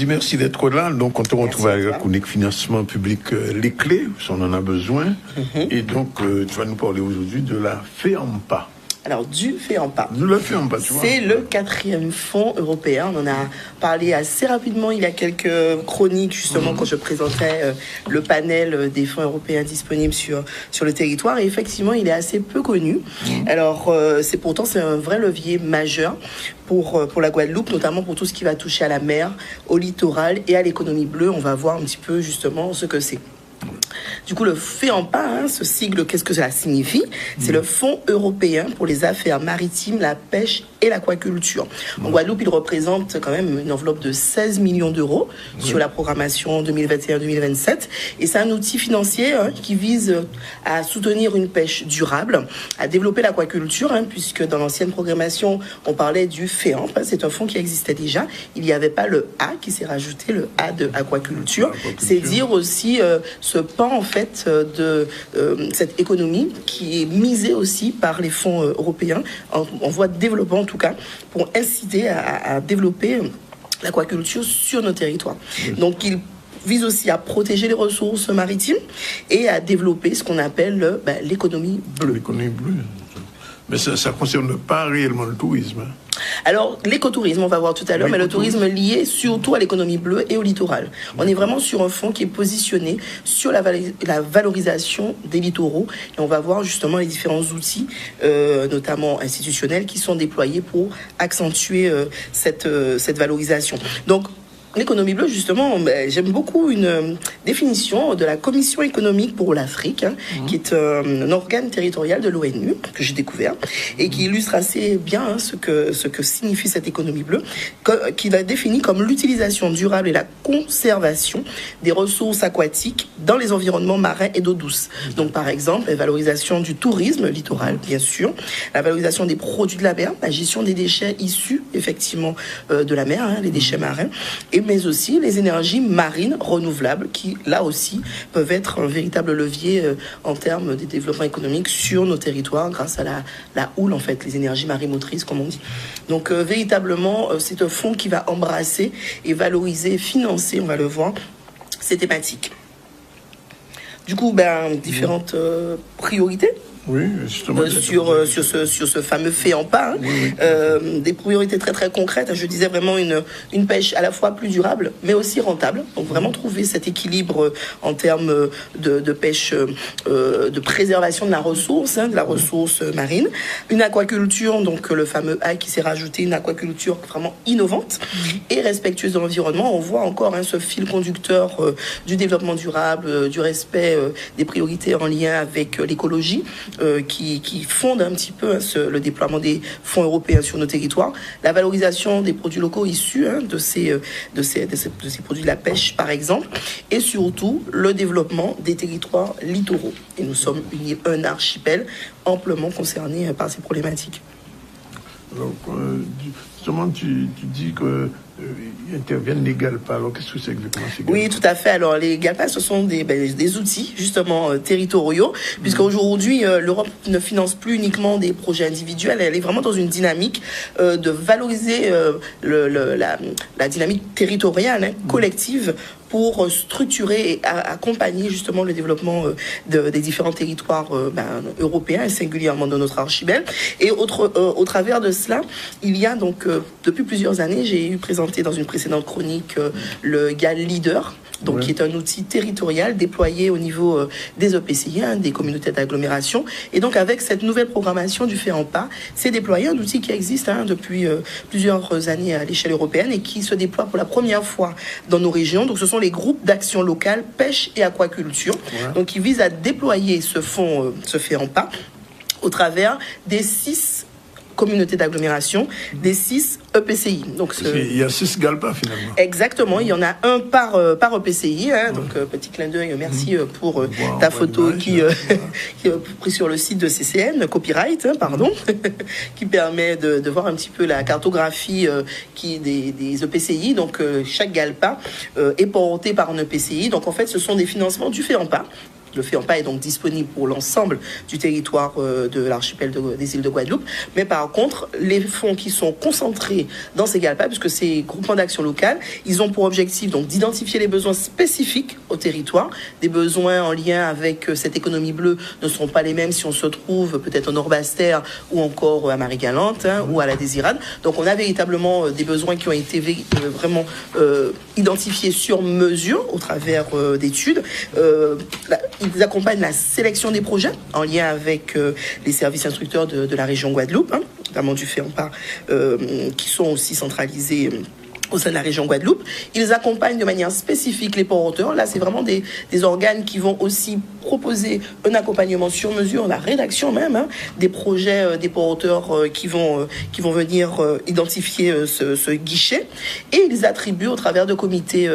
Merci d'être là. Donc, on te retrouve avec la chronique financement public, les clés, si on en a besoin. Et donc, tu vas nous parler aujourd'hui de la FEAMPA. Alors, du FEAMPA. Nous le FEAMPA, tu vois. C'est le 4e fonds européen. On en a parlé assez rapidement il y a quelques chroniques, justement, quand je présentais le panel des fonds européens disponibles sur le territoire. Et effectivement, il est assez peu connu. Alors, c'est un vrai levier majeur pour la Guadeloupe, notamment pour tout ce qui va toucher à la mer, au littoral et à l'économie bleue. On va voir un petit peu, justement, ce que c'est. Du coup, le FEAMPA, ce sigle, qu'est-ce que cela signifie? C'est le Fonds européen pour les affaires maritimes, la pêche et l'aquaculture. En Guadeloupe, il représente quand même une enveloppe de 16 millions d'euros sur la programmation 2021-2027. Et c'est un outil financier qui vise à soutenir une pêche durable, à développer l'aquaculture, puisque dans l'ancienne programmation, on parlait du FEAMPA. C'est un fonds qui existait déjà. Il n'y avait pas le A qui s'est rajouté, le A de aquaculture. C'est dire aussi ce pan, en fait, de cette économie qui est misée aussi par les fonds européens en voie de développement, en tout cas, pour inciter à développer l'aquaculture sur nos territoires. Donc, il vise aussi à protéger les ressources maritimes et à développer ce qu'on appelle l'économie bleue. L'économie bleue. Mais ça ne concerne pas réellement le tourisme. Alors, l'écotourisme, on va voir tout à l'heure, mais le tourisme lié surtout à l'économie bleue et au littoral. On est vraiment sur un fonds qui est positionné sur la valorisation des littoraux. Et on va voir justement les différents outils, notamment institutionnels, qui sont déployés pour accentuer cette valorisation. Donc, l'économie bleue, justement, j'aime beaucoup une définition de la Commission économique pour l'Afrique, qui est un organe territorial de l'ONU, que j'ai découvert, et qui illustre assez bien ce que signifie cette économie bleue, qui la définit comme l'utilisation durable et la conservation des ressources aquatiques dans les environnements marins et d'eau douce. Donc, par exemple, la valorisation du tourisme littoral, bien sûr, la valorisation des produits de la mer, la gestion des déchets issus, effectivement, de la mer, les déchets marins, mais aussi les énergies marines renouvelables qui, là aussi, peuvent être un véritable levier en termes de développement économique sur nos territoires grâce à la houle, en fait, les énergies marimotrices, comme on dit. Donc, véritablement, c'est un fonds qui va embrasser et valoriser, financer, on va le voir, ces thématiques. Du coup, différentes priorités. Oui, justement. Sur ce fameux FEAMPA, des priorités très très concrètes. Je disais vraiment une pêche à la fois plus durable, mais aussi rentable. Donc vraiment trouver cet équilibre en termes de pêche, de préservation de la ressource marine. Une aquaculture, donc le fameux A qui s'est rajouté, une aquaculture vraiment innovante et respectueuse de l'environnement. On voit encore ce fil conducteur du développement durable, du respect des priorités en lien avec l'écologie. Qui fonde un petit peu le déploiement des fonds européens sur nos territoires, la valorisation des produits locaux issus de ces produits de la pêche, par exemple, et surtout le développement des territoires littoraux. Et nous sommes un archipel amplement concerné par ces problématiques. Donc, justement, tu dis que interviennent les GALPA. Alors, qu'est-ce que c'est exactement ces GALPA? Oui, tout à fait. Alors, les GALPA, ce sont des outils, justement, territoriaux, puisqu'aujourd'hui, l'Europe ne finance plus uniquement des projets individuels. Elle est vraiment dans une dynamique de valoriser la dynamique territoriale, collective, pour structurer et accompagner justement le développement des différents territoires européens, et singulièrement de notre archipel. Et au travers de cela, il y a donc, depuis plusieurs années, j'ai eu présenté dans une précédente chronique le GAL Leader, donc qui est un outil territorial déployé au niveau des EPCI, des communautés d'agglomération. Et donc avec cette nouvelle programmation du FEAMPA, c'est déployé un outil qui existe depuis plusieurs années à l'échelle européenne et qui se déploie pour la première fois dans nos régions. Donc ce sont les groupes d'action locale pêche et aquaculture, donc qui visent à déployer ce fonds, ce FEAMPA, au travers des 6 communautés d'agglomération des 6 EPCI. Donc, il y a 6 GALPA finalement. Exactement, il y en a un par EPCI. Donc, petit clin d'œil, merci pour ta photo qui est prise sur le site de CCN, copyright, qui permet de voir un petit peu la cartographie des EPCI. Donc, chaque GALPA est porté par un EPCI. Donc, en fait, ce sont des financements du FEAMPA. Le FEAMPA est donc disponible pour l'ensemble du territoire de l'archipel des îles de Guadeloupe. Mais par contre, les fonds qui sont concentrés dans ces GALPA, puisque ces groupements d'action locale, ils ont pour objectif donc d'identifier les besoins spécifiques au territoire. Des besoins en lien avec cette économie bleue ne seront pas les mêmes si on se trouve peut-être au Nord-Basse-Terre ou encore à Marie-Galante ou à la Désirade. Donc on a véritablement des besoins qui ont été vraiment identifiés sur mesure au travers d'études. Ils accompagnent la sélection des projets en lien avec les services instructeurs de la région Guadeloupe, notamment du FEAMPA, qui sont aussi centralisés au sein de la région Guadeloupe. Ils accompagnent de manière spécifique les porteurs. Là, c'est vraiment des organes qui vont aussi proposer un accompagnement sur mesure, la rédaction même, des projets des porteurs qui vont venir identifier ce guichet. Et ils attribuent au travers de comités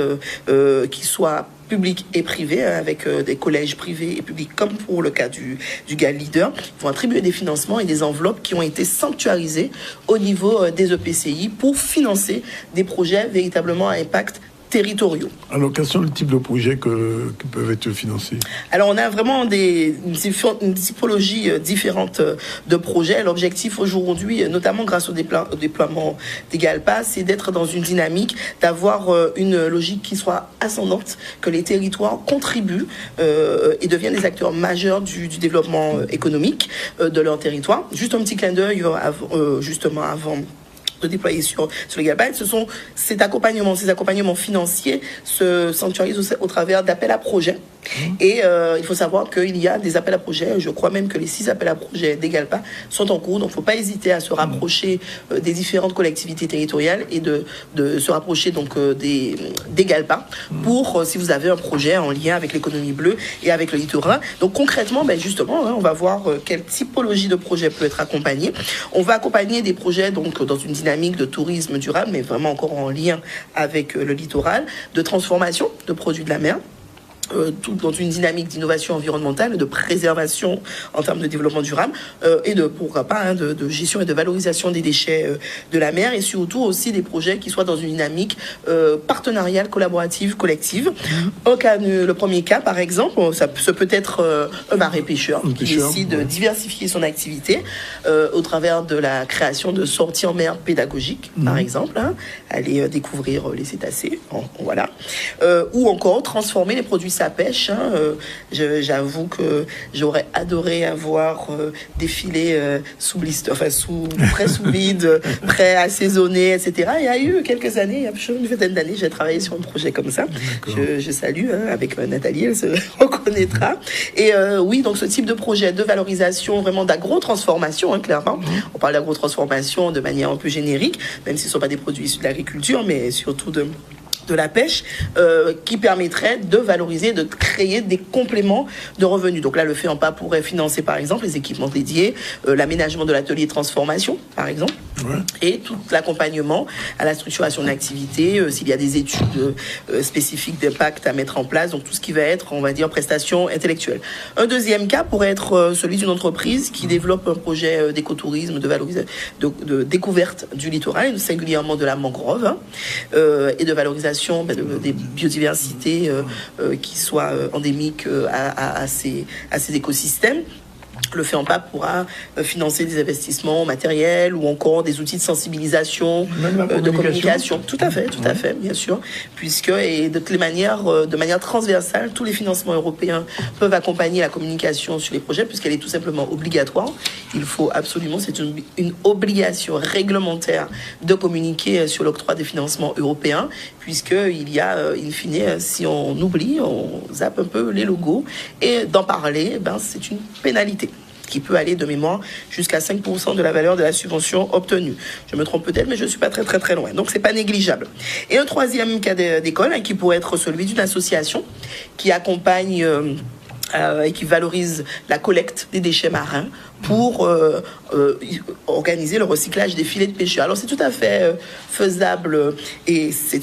qui soient publics et privés, avec des collèges privés et publics, comme pour le cas du GAL Leader, ils vont attribuer des financements et des enveloppes qui ont été sanctuarisées au niveau des EPCI pour financer des projets véritablement à impact territoriaux. Alors, quels sont les types de projets qui peuvent être financés? Alors, on a vraiment une typologie différente de projets. L'objectif aujourd'hui, notamment grâce au déploiement des GALPA, c'est d'être dans une dynamique, d'avoir une logique qui soit ascendante, que les territoires contribuent et deviennent des acteurs majeurs du développement économique de leur territoire. Juste un petit clin d'œil justement avant de déployer sur les GALPA. Ces accompagnements financiers se sanctuarisent au travers d'appels à projets. Et il faut savoir qu'il y a des appels à projets, je crois même que les 6 appels à projets des GALPA sont en cours, donc il ne faut pas hésiter à se rapprocher des différentes collectivités territoriales et de se rapprocher donc des GALPA pour si vous avez un projet en lien avec l'économie bleue et avec le littoral. Donc concrètement, justement, on va voir quelle typologie de projet peut être accompagnée. On va accompagner des projets donc dans une dynamique de tourisme durable, mais vraiment encore en lien avec le littoral, de transformation de produits de la mer, tout dans une dynamique d'innovation environnementale, de préservation en termes de développement durable et pourquoi pas, de gestion et de valorisation des déchets de la mer, et surtout aussi des projets qui soient dans une dynamique partenariale, collaborative, collective. Le premier cas, par exemple, ça peut être un marin pêcheur qui décide de diversifier son activité au travers de la création de sorties en mer pédagogiques, par exemple, aller découvrir les cétacés, voilà, ou encore transformer les produits sa pêche. J'avoue que j'aurais adoré avoir des filets sous blister, prêt sous vide, prêt assaisonné, etc. Il y a eu quelques années, il y a une vingtaine d'années, j'ai travaillé sur un projet comme ça. Je salue avec Nathalie, elle se reconnaîtra. Et oui, donc ce type de projet de valorisation, vraiment d'agro-transformation, clairement. On parle d'agro-transformation de manière un peu générique, même si ce ne sont pas des produits issus de l'agriculture, mais surtout de la pêche, qui permettrait de valoriser, de créer des compléments de revenus. Donc là, le FEAMPA pourrait financer, par exemple, les équipements dédiés, l'aménagement de l'atelier de transformation, par exemple, et tout l'accompagnement à la structuration de l'activité, s'il y a des études spécifiques d'impact à mettre en place, donc tout ce qui va être, on va dire, prestations intellectuelles. Un deuxième cas pourrait être celui d'une entreprise qui développe un projet d'écotourisme, de découverte du littoral, singulièrement de la mangrove, et de valorisation des biodiversités qui soient endémiques à ces écosystèmes. Le FEAMPA pourra financer des investissements matériels ou encore des outils de sensibilisation, de communication. Tout à fait, bien sûr. Puisque, et de toutes les manières, de manière transversale, tous les financements européens peuvent accompagner la communication sur les projets, puisqu'elle est tout simplement obligatoire. Il faut absolument, c'est une obligation réglementaire de communiquer sur l'octroi des financements européens, puisqu'il y a, in fine, si on oublie, on zappe un peu les logos, et d'en parler, c'est une pénalité qui peut aller de mémoire jusqu'à 5% de la valeur de la subvention obtenue. Je me trompe peut-être, mais je ne suis pas très loin. Donc, c'est pas négligeable. Et un troisième cas d'école, qui pourrait être celui d'une association qui accompagne et qui valorise la collecte des déchets marins pour organiser le recyclage des filets de pêcheurs. Alors c'est tout à fait faisable et c'est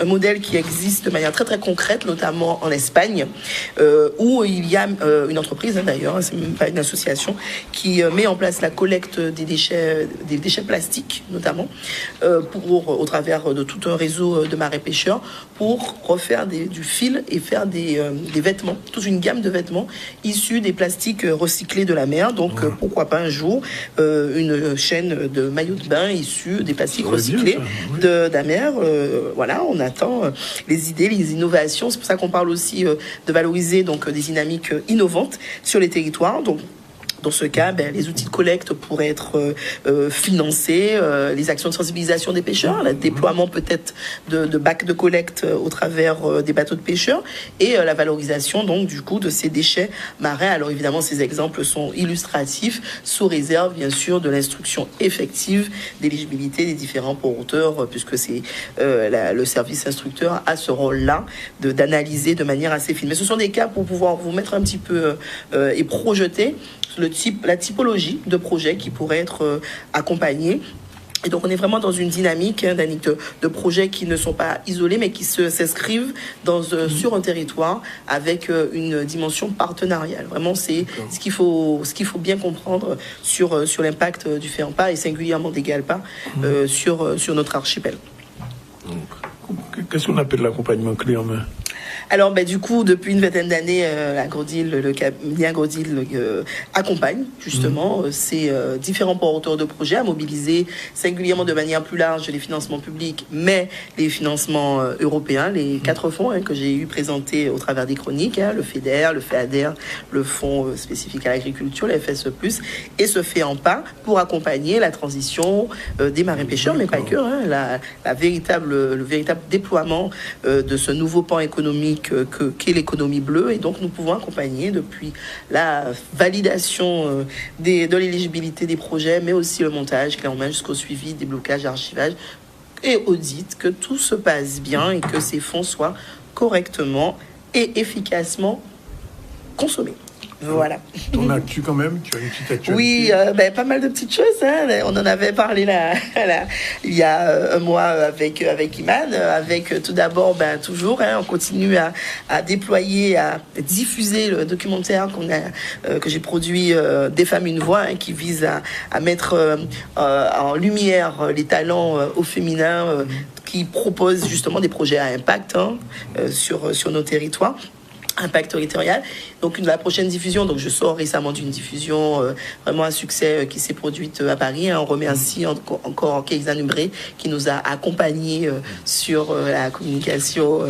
un modèle qui existe de manière très très concrète, notamment en Espagne, où il y a une entreprise d'ailleurs, c'est même pas une association, qui met en place la collecte des déchets plastiques notamment, au travers de tout un réseau de marais pêcheurs, pour refaire du fil et faire des vêtements, toute une gamme de vêtements issus des plastiques recyclés de la mer. Donc pourquoi pas un jour une chaîne de maillots de bain issus des plastiques recyclés de la mer. Voilà, on attend les idées, les innovations. C'est pour ça qu'on parle aussi de valoriser donc des dynamiques innovantes sur les territoires. Donc dans ce cas, les outils de collecte pourraient être financés, les actions de sensibilisation des pêcheurs, le déploiement peut-être de bacs de collecte au travers des bateaux de pêcheurs et la valorisation donc du coup de ces déchets marins. Alors évidemment, ces exemples sont illustratifs, sous réserve bien sûr de l'instruction effective d'éligibilité des différents porteurs, puisque c'est le service instructeur a ce rôle-là d'analyser de manière assez fine. Mais ce sont des cas pour pouvoir vous mettre un petit peu et projeter la typologie de projets qui pourraient être accompagnés. Et donc, on est vraiment dans une dynamique de projets qui ne sont pas isolés, mais qui s'inscrivent sur un territoire avec une dimension partenariale. Vraiment, c'est ce qu'il faut bien comprendre sur l'impact du FEAMPA et singulièrement des GALPA sur notre archipel. Qu'est-ce qu'on appelle l'accompagnement clé en main ? Alors, du coup, depuis une vingtaine d'années, l'Agrodeal, le cabinet Agrodeal accompagne justement ces différents porteurs de projets à mobiliser singulièrement de manière plus large les financements publics, mais les financements européens, les 4 fonds que j'ai eu présentés au travers des chroniques, le FEDER, le FEADER, le Fonds spécifique à l'agriculture, le FSE+, et ce FEAMPA pour accompagner la transition des marins pêcheurs, mais pas que, le véritable déploiement de ce nouveau pan économique qu'est l'économie bleue. Et donc nous pouvons accompagner depuis la validation de l'éligibilité des projets, mais aussi le montage clé en main jusqu'au suivi, déblocage, archivage et audit, que tout se passe bien et que ces fonds soient correctement et efficacement consommés. Voilà. Ton actu quand même, tu as une petite actualité? Oui, pas mal de petites choses. On en avait parlé il y a un mois avec Iman. Avec tout d'abord, toujours, on continue à déployer, à diffuser le documentaire que j'ai produit, Des femmes une voix, qui vise à mettre en lumière les talents au féminin, qui propose justement des projets à impact sur nos territoires. Impact territorial. Donc la prochaine diffusion, donc je sors récemment d'une diffusion vraiment un succès qui s'est produite à Paris. On remercie encore Keïsa Nubré qui nous a accompagnés sur la communication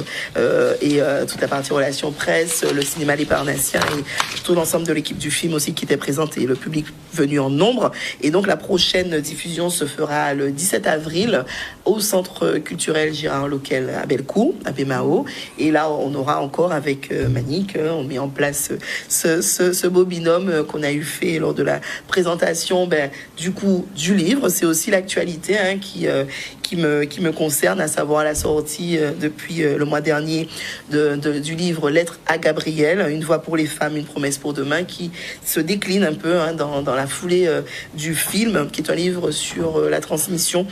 et toute la partie relations presse, le cinéma Les Parnassiens et tout l'ensemble de l'équipe du film aussi qui était présente et le public venu en nombre. Et donc la prochaine diffusion se fera le 17 avril au Centre culturel Gérard Loquel à Bellecour, à Bémao. Et là, on aura encore avec Manique, on met en place ce beau binôme qu'on a eu fait lors de la présentation du livre. C'est aussi l'actualité qui me concerne, à savoir la sortie depuis le mois dernier du livre Lettre à Gabriel, une voix pour les femmes, une promesse pour demain, qui se décline un peu dans la foulée du film, qui est un livre sur la transmission,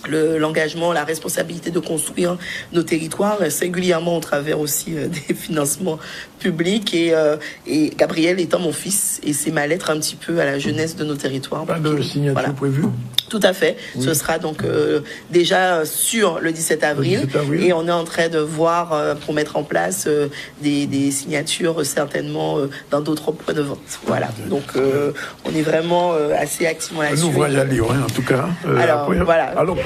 l'engagement, la responsabilité de construire nos territoires, singulièrement au travers aussi des financements publics. Et Gabriel étant mon fils, et c'est ma lettre un petit peu à la jeunesse de nos territoires. Pas de signature prévue? Tout à fait. Oui. Ce sera donc déjà sur le 17 avril. Et on est en train de voir pour mettre en place des signatures certainement dans d'autres points de vente. Voilà. Donc on est vraiment assez activement là-dessus. Un ouvrage à lire, en tout cas. Alors, voilà. Alors,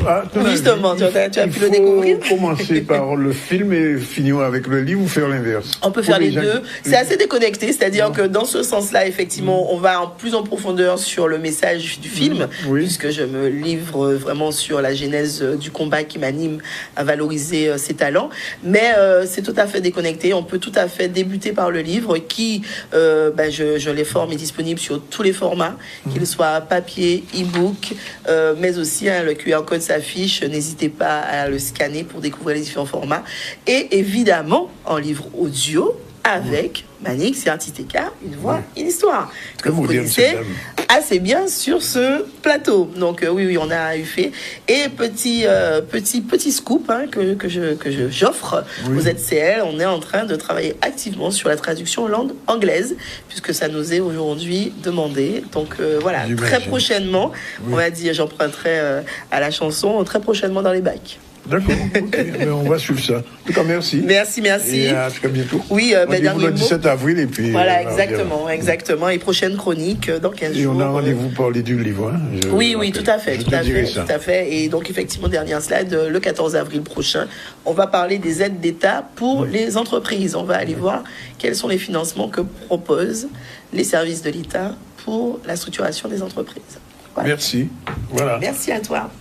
justement, tu as pu le découvrir. Commencer par le film et finir avec le livre ou faire l'inverse? On peut faire les deux. C'est assez déconnecté, c'est-à-dire que dans ce sens-là, effectivement, on va plus en profondeur sur le message du film, puisque je me livre vraiment sur la genèse du combat qui m'anime à valoriser ses talents. Mais c'est tout à fait déconnecté. On peut tout à fait débuter par le livre qui, je l'informe, est disponible sur tous les formats, qu'il soit papier, e-book, mais aussi le QR code s'affiche. N'hésitez pas à le scanner pour découvrir les différents formats. Et évidemment, en livre audio, avec Manique, c'est un TTK, une voix, une histoire. Que vous connaissez assez bien sur ce plateau. Donc oui, on a eu fait. Et petit scoop que j'offre aux ZCL, on est en train de travailler activement sur la traduction en langue anglaise, puisque ça nous est aujourd'hui demandé. Donc voilà, très prochainement, on va dire, j'emprunterai à la chanson, très prochainement dans les bacs. D'accord, ok. On va suivre ça. En tout cas, merci. Merci. Et à très bientôt. Oui, le 17 avril et puis... Voilà, exactement. Et prochaine chronique dans 15 jours. Et on a rendez-vous pour parler du livre. Oui, tout à fait. Et donc, effectivement, dernière slide, le 14 avril prochain, on va parler des aides d'État pour les entreprises. On va aller voir quels sont les financements que proposent les services de l'État pour la structuration des entreprises. Voilà. Merci. Voilà. Merci à toi.